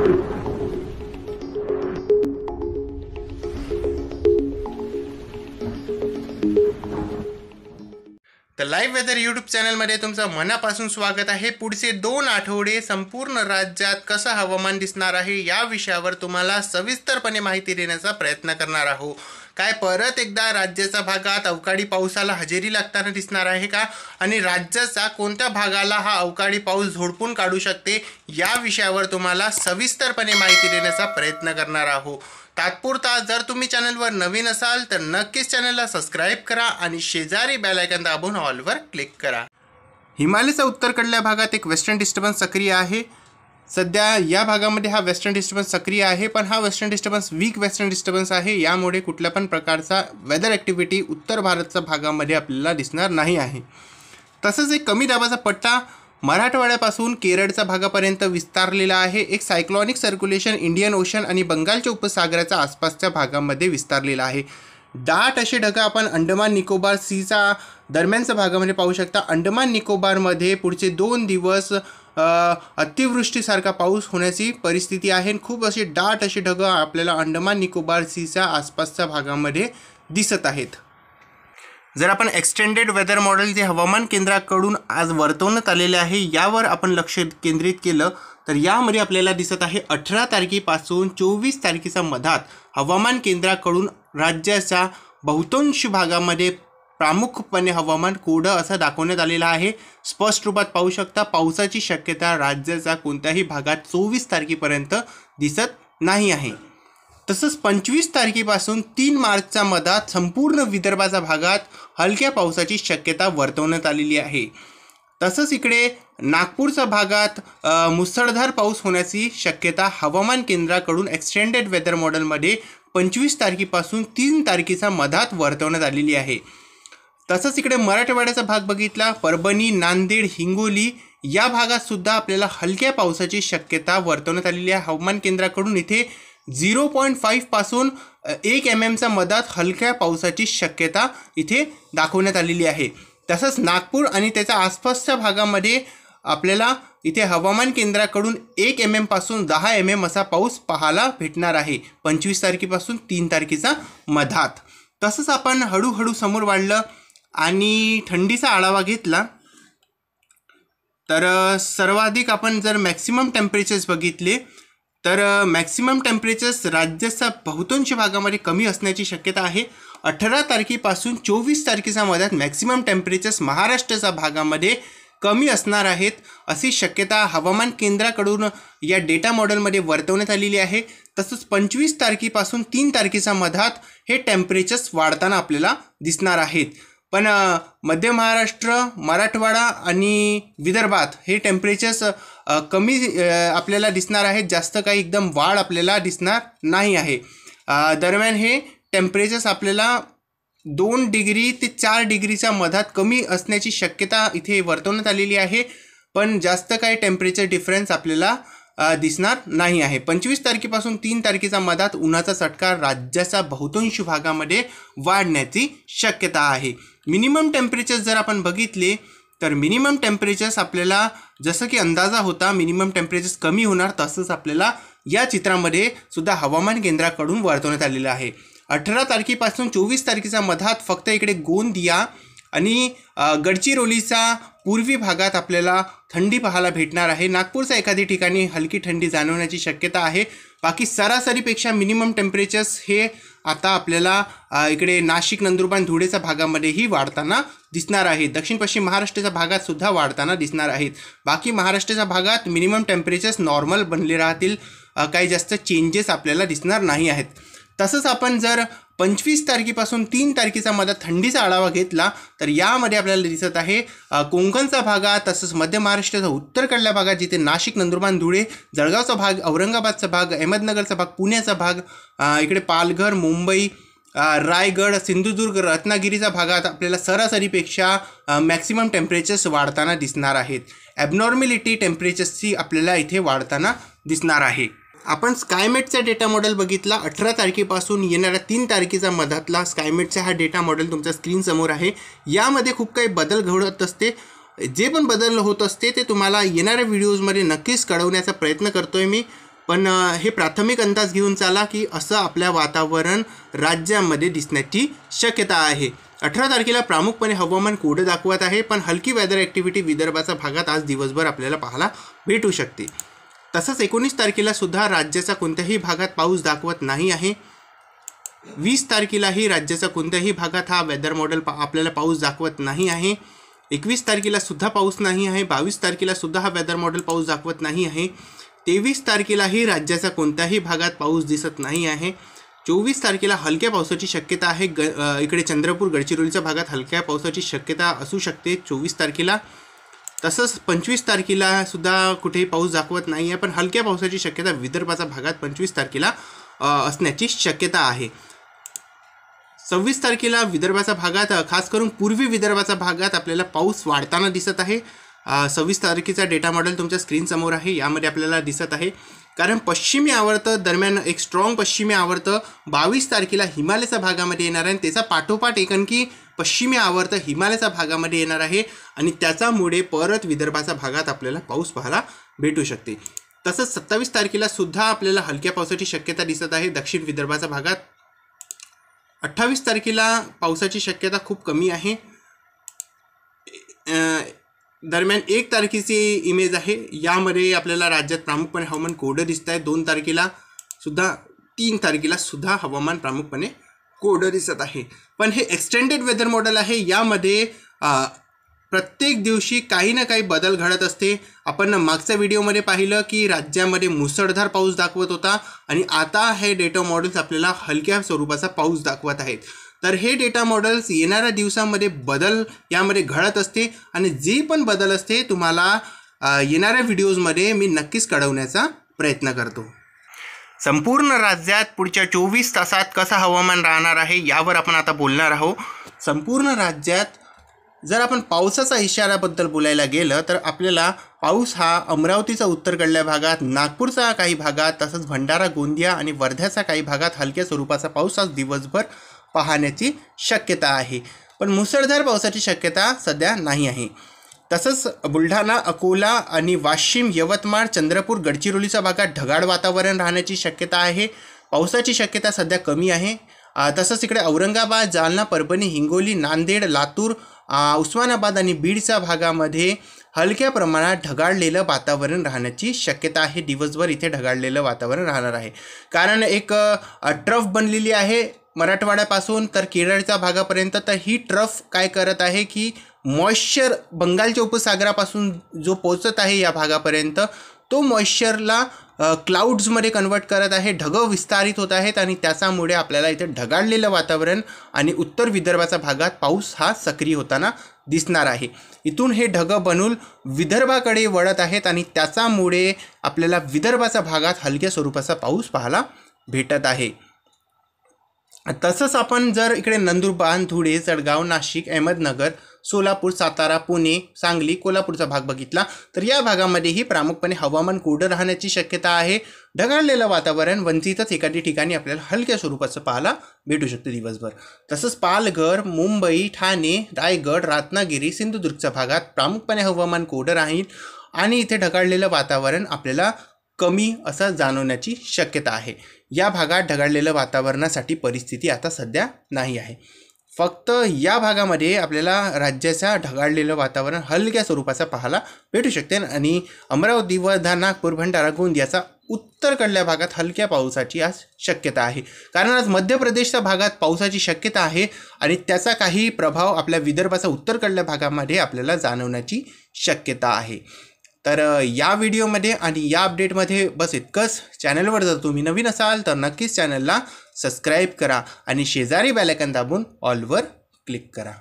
तर live weather YouTube चॅनलमध्ये तुमचं मनापासून स्वागत आहे। पुढचे 2 आठवडे संपूर्ण राज्यात कसं हवामान दिसणार आहे या विषयावर तुम्हाला सविस्तरपणे माहिती देण्याचा प्रयत्न करणार आहोत। काय परत एकदा राज्याच्या भागात अवकाळी पावसाला हजेरी लागताना दिसणार आहे का आणि राज्याच्या कोणत्या भागाला हा अवकाळी पाऊस झोडपून काढू शकते या विषयावर तुम्हाला सविस्तरपणे माहिती देण्याचा प्रयत्न करणार आहोत। तात्पुरता जर तुम्ही चॅनलवर नवीन असाल तर नक्कीच चॅनलला सबस्क्राइब करा आणि शेजारी बेल आयकॉन दाबून ऑलवर क्लिक करा। हिमालयाच्या उत्तरेकडल्या भागात एक वेस्टर्न डिस्टर्बन्स सक्रिय आहे। सध्या या भागामध्ये हा वेस्टर्न डिस्टर्बन्स सक्रिय आहे, पण हा western disturbance weak western disturbance आहे। यामुळे कुठल्या पण प्रकारचा वेदर ॲक्टिव्हिटी उत्तर भारतच्या भागामध्ये आपल्याला दिसणार नाही आहे। तसंच एक कमी दाबाचा पट्टा मराठवाड्यापासून केरळच्या भागापर्यंत विस्तारलेला आहे। एक सायक्लॉनिक सर्क्युलेशन इंडियन ओशन आणि बंगालच्या उपसागराच्या आसपासच्या भागामध्ये विस्तारलेला आहे। दाट असे ढग आपण अंदमान निकोबार सीच्या दरम्यानच्या भागामध्ये पाहू शकता। अंदमान निकोबारमध्ये पुढचे 2 दिवस अतिवृष्टीसारखा पाऊस होण्याची परिस्थिती आहे। खूप असे दाट असे ढग आपल्याला अंदमान निकोबार सीच्या आसपासच्या भागामध्ये दिसत आहेत। जर आपण एक्सटेंडेड वेदर मॉडेल जे हवामान केंद्राकडून आज वर्तवण्यात आलेले आहे यावर आपण लक्ष केंद्रित केलं तर यामध्ये आपल्याला दिसत आहे 18 तारखेपासून 24 तारखेच्या मधात हवामान केंद्राकडून राज्याच्या बहुतांश भागामध्ये प्रामुख्याने हवामान कोरडं असं दाखवण्यात आलेलं आहे। स्पष्ट रूपात पाहू शकता पावसाची शक्यता राज्याच्या कोणत्याही भागात 24 तारखेपर्यंत दिसत नाही आहे। तसंच 25 तारखेपासून 3 मार्चच्या मधात संपूर्ण विदर्भाच्या भागात हलक्या पावसाची शक्यता वर्तवण्यात आलेली आहे। तसंच इकडे नागपूरच्या भागात मुसळधार पाऊस होण्याची शक्यता हवामान केंद्राकडून एक्सटेंडेड वेदर मॉडेलमध्ये 25 तारखेपासून 3 तारखेच्या मधात वर्तवण्यात आलेली आहे। तसंच इकडे मराठवाड्याचा भाग बघितला, परभणी, नांदेड, हिंगोली या भागात सुद्धा आपल्याला हलक्या पावसाची शक्यता वर्तवण्यात आलेली आहे। हवामान केंद्राकडून इथे 0.5 पासून 1 mmच्या मधात हलक्या पावसाची शक्यता इथे दाखवण्यात आलेली आहे। तसंच नागपूर आणि त्याच्या आसपासच्या भागामध्ये आपल्याला इथे हवामान केंद्राकडून 1 mm पासून 10 mm असा पाऊस पाहायला भेटणार आहे 25 तारखेपासून 3 तारखेच्या मधात। तसंच आपण हळूहळू समोर वाढलं आणि थंडीचा आढावा घेतला तर सर्वाधिक आपण जर मॅक्सिमम टेम्परेचर्स बघितले तर मॅक्सिमम टेम्परेचर्स राज्याच्या बहुतांश भागामध्ये कमी असण्याची शक्यता आहे। 18 तारखेपासून 24 तारखेच्या मध्यात मॅक्सिमम टेम्परेचर्स महाराष्ट्राच्या भागामध्ये कमी असणार आहेत अशी शक्यता हवामान केंद्राकडून या डेटा मॉडेलमध्ये वर्तवण्यात आलेली आहे। तसंच 25 तारखेपासून 3 तारखेच्या मध्यात हे टेम्परेचर्स वाढताना आपल्याला दिसणार आहेत। पण मध्य महाराष्ट्र, मराठवाडा आणि विदर्भात हे टेम्परेचर्स कमी आपल्याला दिसणार आहेत, जास्त काही एकदम वाढ आपल्याला दिसणार नाही आहे। दरम्यान हे टेम्परेचर्स आपल्याला 2 डिग्री ते 4 डिग्रीच्या मधात कमी असण्याची शक्यता इथे वर्तवण्यात आलेली आहे, पण जास्त काही टेम्परेचर डिफरन्स आपल्याला दिसणार नाही आहे। 25 तारखेपासून 3 तारखेच्या मधात उन्हाचा चटका राज्याच्या बहुतांश भागामध्ये वाढण्याची शक्यता आहे। मिनिमम टेम्परेचर जर आपण बघितले तर मिनिमम टेम्परेचर्स आपल्याला जसं की अंदाजा होता मिनिमम टेम्परेचर्स कमी होणार तसंच आपल्याला या चित्रामध्ये सुद्धा हवामान केंद्राकडून वर्तवण्यात आलेलं आहे। 18 तारखेपासून 24 तारखेच्या मधात फक्त इकडे गोंदिया आणि गडचिरोलीचा पूर्वी भागात आपल्याला थंडी पाहायला भेटणार आहे। नागपूरच्या एखादी ठिकाणी हलकी थंडी जाणवण्याची शक्यता आहे। बाकी सरासरीपेक्षा मिनिमम टेम्परेचर्स हे आता आपल्याला इकडे नाशिक, नंदुरबार, धुळेच्या भागामध्येही वाढताना दिसणार आहे। दक्षिण पश्चिम महाराष्ट्राच्या भागात सुद्धा वाढताना दिसणार आहेत। बाकी महाराष्ट्राच्या भागात मिनिमम टेम्परेचर्स नॉर्मल बनले राहतील, काही जास्त चेंजेस आपल्याला दिसणार नाही आहेत। तसंच आपण जर 25 तारखेपासून 3 तारखेच्या मधात थंडीचा आढावा घेतला तर यामध्ये आपल्याला दिसत आहे कोकणचा भागात, तसंच मध्य महाराष्ट्राच्या उत्तरेकडल्या भागात जिथे नाशिक, नंदुरबार, धुळे, जळगावचा भाग, औरंगाबादचा भाग, अहमदनगरचा भाग, पुण्याचा भाग, इकडे पालघर, मुंबई, रायगड, सिंधुदुर्ग, रत्नागिरीच्या भागात आपल्याला सरासरीपेक्षा मॅक्सिमम टेम्परेचर्स वाढताना दिसणार आहेत। ॲबनॉर्मॅलिटी टेम्परेचर्सची आपल्याला इथे वाढताना दिसणार आहे। आपण स्कायमेटचा डेटा मॉडेल बघितला। 18 तारखेपासून येणाऱ्या 3 तारखेच्या मधातला स्कायमेटचा हा डेटा मॉडेल तुमच्या स्क्रीनसमोर आहे। यामध्ये खूप काही बदल घडत असते, जे पण बदल होत असते ते तुम्हाला येणाऱ्या व्हिडिओजमध्ये नक्कीच कळवण्याचा प्रयत्न करतोय मी। पण हे प्राथमिक अंदाज घेऊन चाला की असं आपल्या वातावरण राज्यामध्ये दिसण्याची शक्यता आहे. 18 तारखेला प्रामुख्याने हवामान कोरडं दाखवत आहे, पण हलकी वेदर ॲक्टिव्हिटी विदर्भाच्या भागात आज दिवसभर आपल्याला पाहायला भेटू शकते. तसंच 19 तारखेला सुद्धा राज्याच्या कोणत्याही भागात पाऊस दाखवत नाही आहे. 20 तारखेलाही राज्याच्या कोणत्याही भागात हा वेदर मॉडेल आपल्याला पाऊस दाखवत नाही आहे. 21 तारखेला सुद्धा पाऊस नाही आहे. 22 तारखेला सुद्धा हा वेदर मॉडेल पाऊस दाखवत नाही आहे. 23 तारखेलाही राज्याच्या कोणत्याही भागात पाऊस दिसत नाही आहे. 24 तारखेला हलक्या पावसाची शक्यता आहे. इकडे चंद्रपूर गडचिरोलीच्या भागात हलक्या पावसाची शक्यता असू शकते 24 तारखेला. तसंच 25 तारखेला सुद्धा कुठेही पाऊस दाखवत नाही आहे, पण हलक्या पावसाची शक्यता विदर्भाच्या भागात 25 तारखेला असण्याची शक्यता आहे. 26 तारखेला विदर्भाच्या भागात, खास करून पूर्वी विदर्भाच्या भागात आपल्याला पाऊस वाढताना दिसत आहे. 26 तारखेचा डेटा मॉडेल तुमच्या स्क्रीनसमोर आहे. यामध्ये आपल्याला दिसत आहे, कारण पश्चिमी आवर्त दरम्यान एक स्ट्रॉंग पश्चिमी आवर्त 22 तारखेला हिमालयाच्या भागामध्ये येणार आहे. त्याचा पाठोपाठ एक आणखी पश्चिमी आवर्त हिमालयाच्या भागामध्ये येणार आहे आणि त्याच्यामुळे परत विदर्भाच्या भागात आपल्याला पाऊस पाहायला भेटू शकते. तसंच 27 तारखेला सुद्धा आपल्याला हलक्या पावसाची शक्यता दिसत आहे दक्षिण विदर्भाच्या भागात. 28 तारखेला पावसाची शक्यता खूप कमी आहे. दरम्यान 1 तारखेची इमेज आहे. यामध्ये आपल्याला राज्यात प्रामुख्याने हवामान कोरडं दिसत आहे. 2 तारखेला सुद्धा, 3 तारखेला सुद्धा हवामान प्रामुख्याने कोरडं दिसत आहे. पण हे एक्सटेंडेड वेदर मॉडेल आहे. यामध्ये प्रत्येक दिवशी काही ना काही बदल घडत असते. आपण मागच्या व्हिडिओमध्ये पाहिलं की राज्यामध्ये मुसळधार पाऊस दाखवत होता आणि आता हे डेटा मॉडेल्स आपल्याला हलक्या स्वरूपाचा पाऊस दाखवत आहेत. तर हे डेटा मॉडेल्स येणाऱ्या दिवसामध्ये बदल यामध्ये घडत असते आणि जे पण बदल असते तुम्हाला येणाऱ्या व्हिडिओजमध्ये मी नक्कीच कळवण्याचा प्रयत्न करतो. संपूर्ण राज्यात पुढच्या 24 तासात कसं हवामान राहणार आहे यावर आपण आता बोलणार आहोत. संपूर्ण राज्यात जर आपण पावसाचा इशाऱ्याबद्दल बोलायला गेलं तर आपल्याला पाऊस हा अमरावतीचा उत्तरकडल्या भागात, नागपूरचा काही भागात, तसंच भंडारा, गोंदिया आणि वर्ध्याच्या काही भागात हलक्या स्वरूपाचा पाऊस आज दिवसभर पाहण्याची शक्यता आहे. पण मुसळधार पावसाची शक्यता सध्या नाही आहे. तसंच बुलढाणा, अकोला आणि वाशिम, यवतमाळ, चंद्रपूर, गडचिरोलीच्या भागात ढगाळ वातावरण राहण्याची शक्यता आहे. पावसाची शक्यता सध्या कमी आहे. तसंच इकडे औरंगाबाद, जालना, परभणी, हिंगोली, नांदेड, लातूर, उस्मानाबाद आणि बीडच्या भागामध्ये हलक्या प्रमाणात ढगाळलेलं वातावरण राहण्याची शक्यता आहे. दिवसभर इथे ढगाळलेलं वातावरण राहणार आहे, कारण एक ट्रफ बनलेली आहे मराठवाड्यापासून तर केरळच्या भागापर्यंत. तर ही ट्रफ काय करत आहे की मॉइश्चर बंगालच्या उपसागरापासून जो पोचत आहे या भागापर्यंत, तो मॉइश्चरला क्लाउड्समध्ये कन्वर्ट करत आहे. ढगं विस्तारित होत आहेत आणि त्याच्यामुळे आपल्याला इथे ढगाळलेलं वातावरण आणि उत्तर विदर्भाच्या भागात पाऊस हा सक्रिय होताना दिसणार आहे. इथून हे ढगं बनून विदर्भाकडे वळत आहेत आणि त्याच्यामुळे आपल्याला विदर्भाच्या भागात हलक्या स्वरूपाचा पाऊस पाहायला भेटत आहे. तसंच आपण जर इकडे नंदुरबार, धुळे, जळगाव, नाशिक, अहमदनगर, सोलापूर, सातारा, पुणे, सांगली, कोल्हापूरचा भाग बघितला तर या भागामध्येही प्रामुख्याने हवामान कोरडं राहण्याची शक्यता आहे. ढगाळलेलं वातावरण वंचितच एखादी ठिकाणी आपल्याला हलक्या स्वरूपाचं पाहायला भेटू शकते दिवसभर. तसंच पालघर, मुंबई, ठाणे, रायगड, रत्नागिरी, सिंधुदुर्गच्या भागात प्रामुख्याने हवामान कोरडं राहील आणि इथे ढगाळलेलं वातावरण आपल्याला कमी असं जाणवण्याची शक्यता आहे. या भागात ढगाळलेलं वातावरणासाठी परिस्थिती आता सध्या नाही आहे. फक्त या भागामध्ये आपल्याला राज्याच्या ढगाळलेलं वातावरण हलक्या स्वरूपाचं पाहायला भेटू शकते आणि अमरावती, वर्धा, नागपूर, भंडारा, गोंदियाचा उत्तरकडल्या भागात हलक्या पावसाची आज शक्यता आहे. कारण आज मध्य प्रदेशच्या भागात पावसाची शक्यता आहे आणि त्याचा काही प्रभाव आपल्या विदर्भाच्या उत्तरकडल्या भागामध्ये आपल्याला जाणवण्याची शक्यता आहे. तर या व्हिडिओमध्ये आणि या अपडेटमध्ये बस इतकंच. चॅनलवर जर तुम्ही नवीन असाल तर नक्कीच चॅनलला सबस्क्राईब करा आणि शेजारी बेल आयकॉन दाबून ऑलवर क्लिक करा.